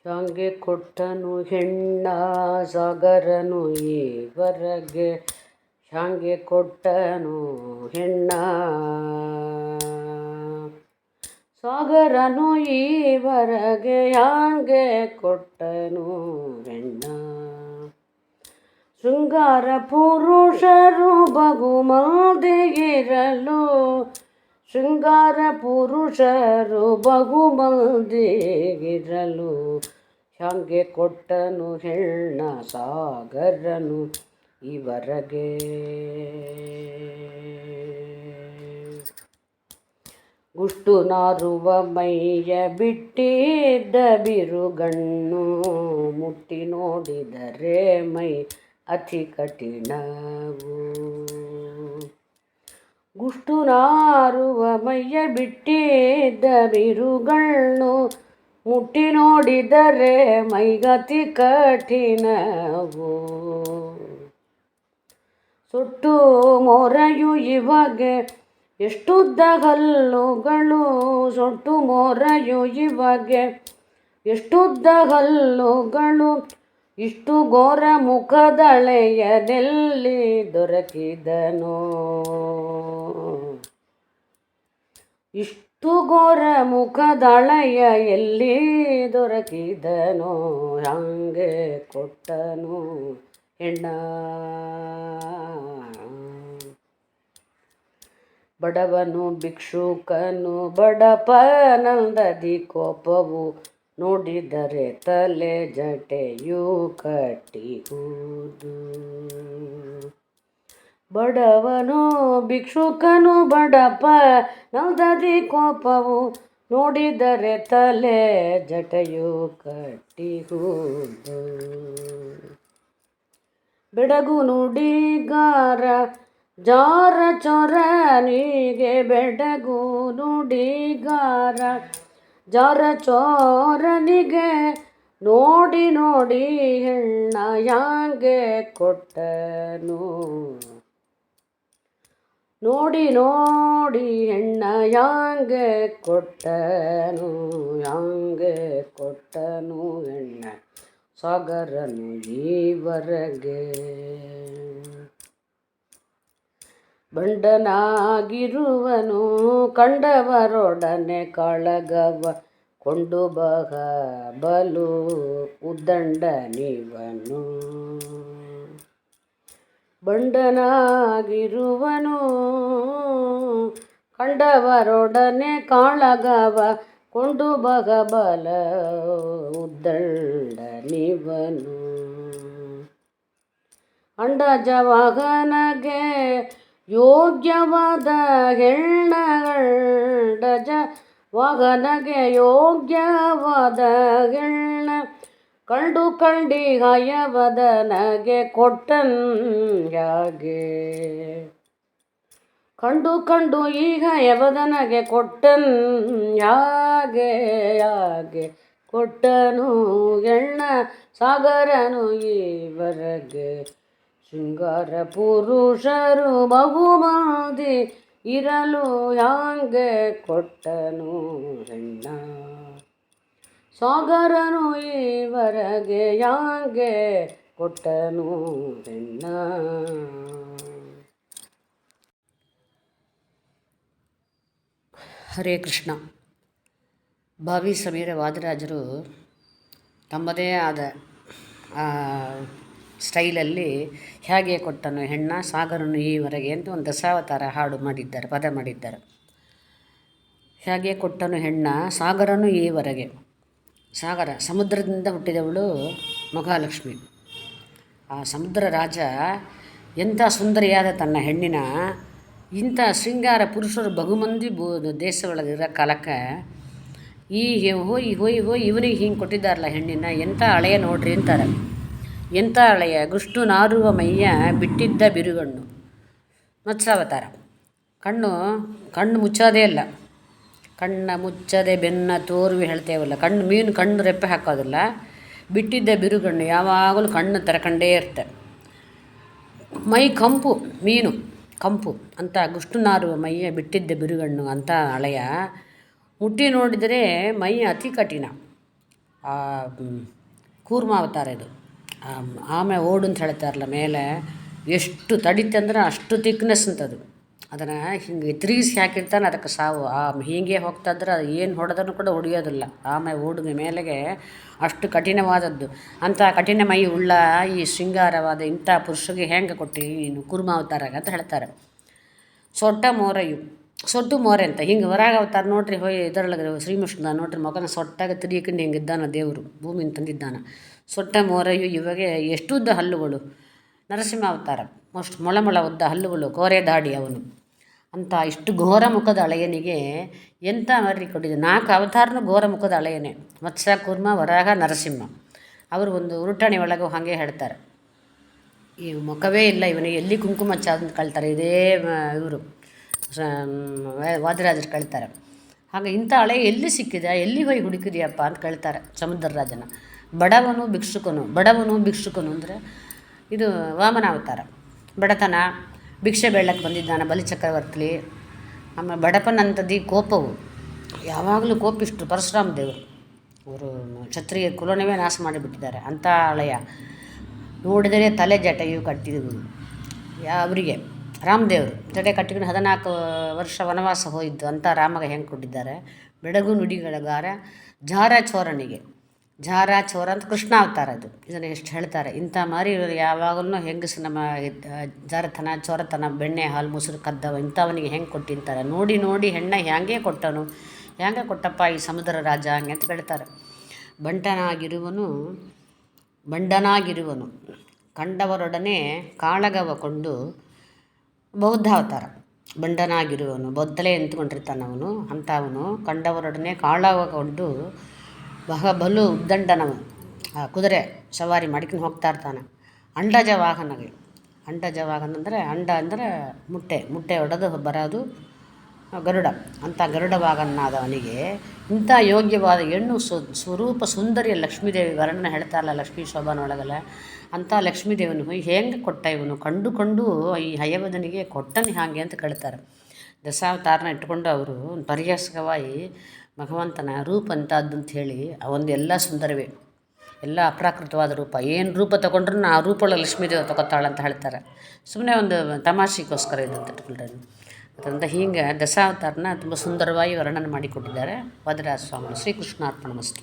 ಶಾಂಗೆ ಕೊಟ್ಟನು ಹೆಣ್ಣ ಸಾಗರನು ಈವರೆಗೆ. ಶಾಂಗೆ ಕೊಟ್ಟನು ಹೆಣ್ಣ ಸಾಗರನು ಈವರೆಗೆ. ಹ್ಯಾಂಗೆ ಕೊಟ್ಟನು ಹೆಣ್ಣ. ಶೃಂಗಾರ ಪುರುಷರು ಬಹುಮಂದಿಗಿರಲು. ಶೃಂಗಾರ ಪುರುಷರು ಬಹುಮಂದಿಗಿರಲು. ಹ್ಯಾಂಗೆ ಕೊಟ್ಟನು ಹೆಣ್ಣ ಸಾಗರನು ಈವರೆಗೆ. ಗುಷ್ಟು ನಾರುವ ಮೈಯ ಬಿಟ್ಟಿದ್ದ ಬಿರುಗಣ್ಣು. ಮುಟ್ಟಿ ನೋಡಿದರೆ ಮೈ ಅತಿ ಕಠಿಣವು. ಗುಷ್ಟು ನಾರುವ ಮೈಯ ಬಿಟ್ಟಿದ್ದ ಬಿರುಗಣ್ಣು. ಮುಟ್ಟಿ ನೋಡಿದರೆ ಮೈಗತಿ ಕಠಿಣವು. ಸುಟ್ಟು ಮೊರೆಯು ಇವಾಗೆ ಎಷ್ಟುದ್ದ ಹಲ್ಲುಗಳು. ಸೊಟ್ಟು ಮೊರೆಯು ಇವಾಗೆ ಎಷ್ಟುದ್ದ ಹಲ್ಲುಗಳು. ಇಷ್ಟು ಘೋರ ಮುಖದಳೆಯದೆಲ್ಲಿ ದೊರಕಿದನೋ. ಇಷ್ಟು ಘೋರ ಮುಖದಳೆಯ ಎಲ್ಲಿ ದೊರಕಿದನೋ. ಹ್ಯಾಂಗೆ ಕೊಟ್ಟನು ಹೆಣ್ಣ. ಬಡವನು ಭಿಕ್ಷುಕನು ಬಡಪನಂದದಿ ಕೋಪವು. ನೋಡಿದರೆ ತಲೆ ಜಟೆಯು ಕಟ್ಟಿಹುದು. ಬಡವನು ಭಿಕ್ಷುಕನು ಬಡಪನಂದದಿ ಕೋಪವು. ನೋಡಿದರೆ ತಲೆ ಜಟೆಯು ಕಟ್ಟಿಹುದು. ಬೆಡಗು ನುಡಿಗಾರ ಜಾರ ಚೋರನಿಗೆ. ಬೆಡಗು ನುಡಿಗಾರ ಜಾರ ಚೋರನಿಗೆ. ನೋಡಿ ನೋಡಿ ಹೆಣ್ಣ ಹ್ಯಾಂಗೆ ಕೊಟ್ಟನು. ನೋಡಿ ನೋಡಿ ಹೆಣ್ಣ ಹ್ಯಾಂಗೆ ಕೊಟ್ಟನು. ಹ್ಯಾಂಗೆ ಕೊಟ್ಟನು ಹೆಣ್ಣ ಸಾಗರನು ಈವರೆಗೆ. ಬಂಡನಾಗಿರುವನು ಕಂಡವರೊಡನೆ ಕಾಳಗವ. ಕೊಂಡು ಬಲು ಉದ್ದಂಡನಿವನು. ಬಂಡನಾಗಿರುವನು ಕಂಡವರೊಡನೆ ಕಾಳಗವ. ಕೊಂಡು ಬಲ ಉದ್ದಂಡನಿವನು. ಅಂಡಜವಾಹನಗೆ ಯೋಗ್ಯವಾದ ಹೆಣ್ಣಗಂಡಜ ವಾಹನಗೆ ಯೋಗ್ಯವಾದ ಹೆಣ್ಣ. ಕಂಡು ಕಂಡಿ ಹಯವದನಗೆ ಕೊಟ್ಟನ್ ಹ್ಯಾಗೆ. ಕಂಡು ಕಂಡು ಈ ಹಯವದನಗೆ ಕೊಟ್ಟನ್ ಹ್ಯಾಗೆ. ಹ್ಯಾಗೆ ಕೊಟ್ಟನು ಹೆಣ್ಣ ಸಾಗರನು ಈವರೆಗೆ. ಶೃಂಗಾರ ಪುರುಷರು ಬಹುಮಂದಿ ಇರಲು. ಹ್ಯಾಂಗೆ ಕೊಟ್ಟನು ಹೆಣ್ಣ ಸಾಗರನು ಈವರೆಗೆ. ಹ್ಯಾಂಗೆ ಕೊಟ್ಟನು ಹೆಣ್ಣ. ಹರೇ ಕೃಷ್ಣ. ಭಾವಿ ಸಮೀರ ವಾದಿರಾಜರು ತಮ್ಮದೇ ಆದ ಸ್ಟೈಲಲ್ಲಿ ಹೇಗೆ ಕೊಟ್ಟನು ಹೆಣ್ಣ ಸಾಗರನು ಈವರೆಗೆ ಅಂತ ಒಂದು ದಶಾವತಾರ ಹಾಡು ಮಾಡಿದ್ದಾರೆ, ಪದ ಮಾಡಿದ್ದಾರೆ. ಹೇಗೆ ಕೊಟ್ಟನು ಹೆಣ್ಣ ಸಾಗರನು ಈವರೆಗೆ. ಸಾಗರ ಸಮುದ್ರದಿಂದ ಹುಟ್ಟಿದವಳು ಮಹಾಲಕ್ಷ್ಮಿ. ಆ ಸಮುದ್ರ ರಾಜ ಎಂಥ ಸುಂದರಿಯಾದ ತನ್ನ ಹೆಣ್ಣಿನ ಇಂಥ ಶೃಂಗಾರ ಪುರುಷರು ಬಹುಮಂದಿ ದೇಶದೊಳಗಿರೋ ಕಾಲಕ್ಕೆ ಈ ಹೋಯ್ ಹೋಯ್ ಹೋಯ್ ಇವನಿಗೆ ಹಿಂಗೆ ಕೊಟ್ಟಿದ್ದಾರಲ್ಲ ಹೆಣ್ಣಿನ, ಎಂಥ ಹಳೆಯ ನೋಡ್ರಿ ಅಂತಾರೆ. ಎಂಥ ಹಳೆಯ ಗುಷ್ಟು ನಾರುವ ಮೈಯ ಬಿಟ್ಟಿದ್ದ ಬಿರುಗಣ್ಣು. ಮತ್ಸ್ಯಾವತಾರ. ಕಣ್ಣು ಮುಚ್ಚೋದೇ ಇಲ್ಲ. ಕಣ್ಣ ಮುಚ್ಚದೆ ಬೆನ್ನ ತೋರುವಿ ಹೇಳ್ತೇವಲ್ಲ, ಕಣ್ಣು ರೆಪ್ಪೆ ಹಾಕೋದಿಲ್ಲ. ಬಿಟ್ಟಿದ್ದ ಬಿರುಗಣ್ಣು ಯಾವಾಗಲೂ ಕಣ್ಣು ತೆರಕಂಡೇ ಇರುತ್ತೆ. ಮೈ ಕಂಪು, ಮೀನು ಕಂಪು ಅಂತ ಗುಷ್ಟು ನಾರುವ ಮೈಯ ಬಿಟ್ಟಿದ್ದ ಬಿರುಗಣ್ಣು ಅಂತ ಹಳೆಯ. ಮುಟ್ಟಿ ನೋಡಿದರೆ ಮೈ ಅತಿ ಕಠಿಣ. ಆ ಕೂರ್ಮ ಅವತಾರ ಇದು. ಆಮೆ ಓಡು ಅಂತ ಹೇಳ್ತಾರಲ್ಲ ಮೇಲೆ, ಎಷ್ಟು ತಡಿತೆ ಅಂದ್ರೆ ಅಷ್ಟು ತಿಕ್ನೆಸ್ ಅಂತದು. ಅದನ್ನು ಹಿಂಗೆ ತಿರುಗಿಸಿ ಹಾಕಿರ್ತಾನೆ, ಅದಕ್ಕೆ ಸಾವು. ಹೀಗೆ ಹೋಗ್ತಾಯಿದ್ರೆ ಅದು ಏನು ಹೊಡೆದನ್ನು ಕೂಡ ಹೊಡೆಯೋದಿಲ್ಲ. ಆಮೆ ಓಡಿಗೆ ಮೇಲೆಗೆ ಅಷ್ಟು ಕಠಿಣವಾದದ್ದು. ಅಂಥ ಕಠಿಣ ಮೈ ಉಳ್ಳ ಈ ಶೃಂಗಾರವಾದ ಇಂಥ ಪುರುಷಗೆ ಹೆಂಗೆ ಕೊಟ್ಟು ನೀನು ಕೂರ್ಮ ಅವತಾರಾಗ ಅಂತ ಹೇಳ್ತಾರೆ. ಸೊಟ್ಟ ಮೋರೆಯು, ಸೊಟ್ಟು ಮೋರೆ ಅಂತ ಹಿಂಗೆ ಹೊರಗೆ ಅವತಾರ ನೋಡ್ರಿ. ಇದರೊಳಗೆ ಶ್ರೀಕೃಷ್ಣ ನೋಡ್ರಿ, ಮಗನ ಸೊಟ್ಟಾಗ ತಿರುಗಿಕೊಂಡು ಹಿಂಗಿದ್ದಾನ ದೇವರು, ಭೂಮಿನ ತಂದಿದ್ದಾನ. ಸೊಟ್ಟ ಮೋರೆಯು, ಇವಾಗ ಎಷ್ಟುದ್ದ ಹಲ್ಲುಗಳು, ನರಸಿಂಹ ಅವತಾರ, ಅಷ್ಟು ಮೊಳ ಉದ್ದ ಹಲ್ಲುಗಳು, ಕೋರೆ ದಾಡಿ ಅವನು. ಅಂತ ಇಷ್ಟು ಘೋರ ಮುಖದ ಅಳೆಯನಿಗೆ ಎಂಥ ಮರ್ರಿ ಕೊಟ್ಟಿದೆ. 4 ಅವತಾರನೂ ಘೋರ ಮುಖದ ಅಳೆಯನೇ, ಮತ್ಸ್ಯ, ಕೂರ್ಮ, ವರಾಹ, ನರಸಿಂಹ. ಅವರು ಒಂದು ಉರುಟಣೆ ಒಳಗೂ ಹಾಗೆ ಹೇಳ್ತಾರೆ, ಈ ಮುಖವೇ ಇಲ್ಲ ಇವನಿಗೆ, ಎಲ್ಲಿ ಕುಂಕುಮ ಅಂತ ಕಳ್ತಾರೆ. ಇದೇ ಇವರು ವಾದಿರಾಜರು ಕಳ್ತಾರೆ. ಹಾಗೆ ಇಂಥ ಹಳೆ ಎಲ್ಲಿ ಸಿಕ್ಕಿದೆ, ಎಲ್ಲಿ ಹೋಗಿ ಹುಡುಕಿದೆಯಪ್ಪ ಅಂತ ಕೇಳ್ತಾರೆ ಸಮುದ್ರ ರಾಜನ. ಬಡವನು ಭಿಕ್ಷುಕನು ಅಂದರೆ ಇದು ವಾಮನ ಅವತಾರ. ಬಡತನ, ಭಿಕ್ಷೆ ಬೇಳಕ್ಕೆ ಬಂದಿದ್ದಾನೆ ಬಲಿಚಕ್ರವರ್ತಿ. ಆಮೇಲೆ ಬಡಪನಂಥದ್ದು ಕೋಪವು, ಯಾವಾಗಲೂ ಕೋಪಿಷ್ಟು ಪರಶುರಾಮ ದೇವರು. ಅವರು ಕ್ಷತ್ರಿಯ ಕುಲನವೇ ನಾಶ ಮಾಡಿಬಿಟ್ಟಿದ್ದಾರೆ. ಅಂಥ ಹಳೆಯ ನೋಡಿದರೆ ತಲೆ ಜಟೆಯು ಕಟ್ಟಿದ್ದು ಅವರಿಗೆ ರಾಮದೇವರು ಜಡೆ ಕಟ್ಟಿಕೊಂಡು 14 ವರ್ಷ ವನವಾಸ ಹೋಯಿದ್ದು. ಅಂಥ ರಾಮಗೆ ಹೆಂಗೆ ಕೊಟ್ಟಿದ್ದಾರೆ. ಬೆಡಗು ನುಡಿಗಳಗಾರ ಜಾರ ಚೋರನಿಗೆ, ಜಾರ ಚೋರ ಅಂತ ಕೃಷ್ಣ ಅವತಾರ ಅದು. ಇದನ್ನು ಎಷ್ಟು ಹೇಳ್ತಾರೆ. ಇಂಥ ಮಾರಿ ಯಾವಾಗಲೂ ಹೆಂಗಸು ನಮ್ಮ ಜಾರತನ, ಚೋರತನ, ಬೆಣ್ಣೆ ಹಾಲು ಮೊಸರು ಕದ್ದವ ಇಂಥವನಿಗೆ ಹೆಂಗೆ ಕೊಟ್ಟಿಂತಾರೆ. ನೋಡಿ ಹೆಣ್ಣ ಹ್ಯಾಂಗೆ ಕೊಟ್ಟನು, ಹ್ಯಾಂಗೆ ಕೊಟ್ಟಪ್ಪ ಈ ಸಮುದ್ರ ರಾಜ ಹಂಗೆ ಅಂತ ಹೇಳ್ತಾರೆ. ಬಂಡನಾಗಿರುವನು ಕಂಡವರೊಡನೆ ಕಾಳಗವ ಕೊಂಡು, ಬೌದ್ಧ ಅವತಾರ. ಬಂಡನಾಗಿರುವನು, ಬೊದ್ದಲೆ ನಿಂತ್ಕೊಂಡಿರ್ತಾನವನು. ಅಂಥವನು ಕಂಡವರೊಡನೆ ಕಾಳಗಗೊಂಡು ಬಲು ಉದ್ದಂಡನವನು, ಕುದುರೆ ಸವಾರಿ ಮಾಡ್ಕೊಂಡು ಹೋಗ್ತಾ ಇರ್ತಾನೆ. ಅಂಡಜ ವಾಹನಗಳು, ಅಂಡಜ ವಾಹನ ಅಂದರೆ ಅಂದರೆ ಮುಟ್ಟೆ ಹೊಡೆದು ಬರೋದು ಗರುಡ. ಅಂಥ ಗರುಡ ವಾಹನಾದವನಿಗೆ ಇಂಥ ಯೋಗ್ಯವಾದ ಹೆಣ್ಣು ಸ್ವರೂಪ ಸುಂದರಿಯ ಲಕ್ಷ್ಮೀದೇವಿ ವರ್ಣನೆ ಹೇಳ್ತಾರಲ್ಲ ಲಕ್ಷ್ಮೀ ಶೋಭಾನೊಳಗಲ್ಲ. ಅಂಥ ಲಕ್ಷ್ಮೀದೇವನು ಹೆಂಗೆ ಕೊಟ್ಟ ಇವನು, ಕಂಡು ಈ ಹಯವದನಿಗೆ ಕೊಟ್ಟನು ಹಾಗೆ ಅಂತ ಕೇಳ್ತಾರೆ. ದಶಾವತಾರನ ಇಟ್ಕೊಂಡು ಅವರು ಪರಿಹಾಸಕವಾಗಿ ಭಗವಂತನ ರೂಪ ಅಂಥದ್ದು ಅಂತ ಹೇಳಿ ಒಂದು ಎಲ್ಲ ಸುಂದರವೇ, ಎಲ್ಲ ಅಪ್ರಾಕೃತವಾದ ರೂಪ. ಏನು ರೂಪ ತೊಗೊಂಡ್ರೂ ಆ ರೂಪೊಳ ಲಕ್ಷ್ಮೀದೇವಿ ತಗೋತಾಳೆ ಅಂತ ಹೇಳ್ತಾರೆ. ಸುಮ್ಮನೆ ಒಂದು ತಮಾಷೆಗೋಸ್ಕರ ಇದು ಅಂತ ಇಟ್ಕೊಂಡ್ರೆ. ಅದರಿಂದ ಹೀಗೆ ದಶಾವತಾರನ ತುಂಬ ಸುಂದರವಾಗಿ ವರ್ಣನೆ ಮಾಡಿಕೊಟ್ಟಿದ್ದಾರೆ ವಾದಿರಾಜ ಸ್ವಾಮಿಗಳು. ಶ್ರೀಕೃಷ್ಣಾರ್ಪಣಮಸ್ತು.